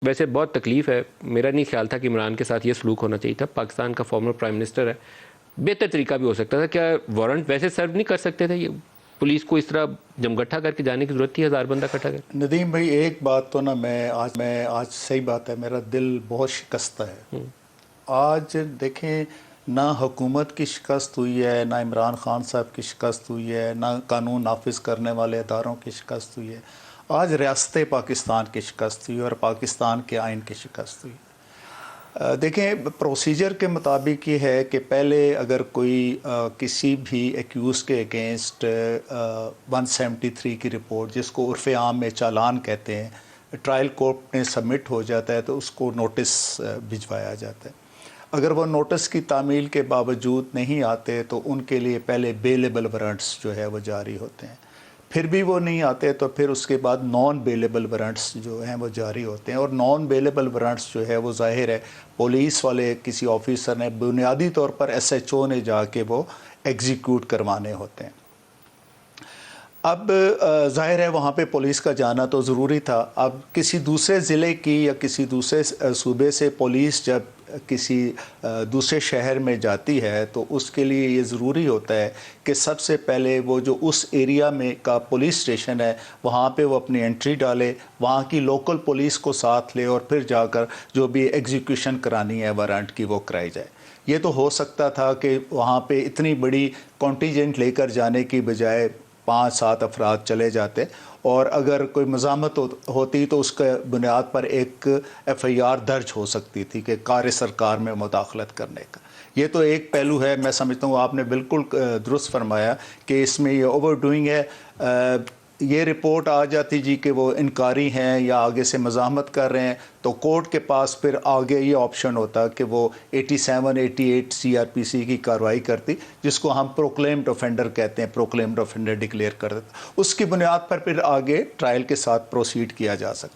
ویسے بہت تکلیف ہے، میرا نہیں خیال تھا کہ عمران کے ساتھ یہ سلوک ہونا چاہیے تھا. پاکستان کا فارمر پرائم منسٹر ہے، بہتر طریقہ بھی ہو سکتا تھا. کیا وارنٹ ویسے سرو نہیں کر سکتے تھے؟ یہ پولیس کو اس طرح جمگٹھا کر کے جانے کی ضرورت تھی 1000 بندہ اکٹھا کر؟ ندیم بھائی ایک بات تو نا میں آج صحیح بات ہے، میرا دل بہت شکستہ ہے. آج دیکھیں، نہ حکومت کی شکست ہوئی ہے، نہ عمران خان صاحب کی شکست ہوئی ہے، نہ قانون نافذ کرنے والے اداروں کی شکست ہوئی ہے. آج ریاست پاکستان کی شکست ہوئی اور پاکستان کے آئین کی شکست ہوئی. دیکھیں، پروسیجر کے مطابق یہ ہے کہ پہلے اگر کوئی کسی بھی ایکیوز کے اگینسٹ 173 کی رپورٹ، جس کو عرف عام میں چالان کہتے ہیں، ٹرائل کورٹ میں سبمٹ ہو جاتا ہے تو اس کو نوٹس بھجوایا جاتا ہے. اگر وہ نوٹس کی تعمیل کے باوجود نہیں آتے تو ان کے لیے پہلے بیلیبل وارنٹس جو ہے وہ جاری ہوتے ہیں. پھر بھی وہ نہیں آتے تو پھر اس کے بعد نان بیلیبل وارنٹس جو ہیں وہ جاری ہوتے ہیں. اور نان بیلیبل وارنٹس جو ہے وہ ظاہر ہے پولیس والے کسی آفیسر نے بنیادی طور پر SHO نے جا کے وہ ایگزیکیوٹ کروانے ہوتے ہیں. اب ظاہر ہے وہاں پہ پولیس کا جانا تو ضروری تھا. اب کسی دوسرے ضلع کی یا کسی دوسرے صوبے سے پولیس جب کسی دوسرے شہر میں جاتی ہے تو اس کے لیے یہ ضروری ہوتا ہے کہ سب سے پہلے وہ جو اس ایریا میں کا پولیس اسٹیشن ہے وہاں پہ وہ اپنی انٹری ڈالے، وہاں کی لوکل پولیس کو ساتھ لے اور پھر جا کر جو بھی ایگزیکیوشن کرانی ہے وارنٹ کی وہ کرائی جائے. یہ تو ہو سکتا تھا کہ وہاں پہ اتنی بڑی کانٹینجنٹ لے کر جانے کی بجائے 5-7 افراد چلے جاتے، اور اگر کوئی مزاحمت ہوتی تو اس کے بنیاد پر ایک FIR درج ہو سکتی تھی کہ کار سرکار میں مداخلت کرنے کا. یہ تو ایک پہلو ہے. میں سمجھتا ہوں آپ نے بالکل درست فرمایا کہ اس میں یہ اوور ڈوئنگ ہے. یہ رپورٹ آ جاتی جی کہ وہ انکاری ہیں یا آگے سے مزاحمت کر رہے ہیں تو کورٹ کے پاس پھر آگے یہ آپشن ہوتا کہ وہ 87-88 CRPC کی کارروائی کرتی، جس کو ہم پروکلیمڈ آفینڈر کہتے ہیں، پروکلیمڈ آفینڈر ڈکلیئر کر دیتا. اس کی بنیاد پر پھر آگے ٹرائل کے ساتھ پروسیڈ کیا جا سکتا.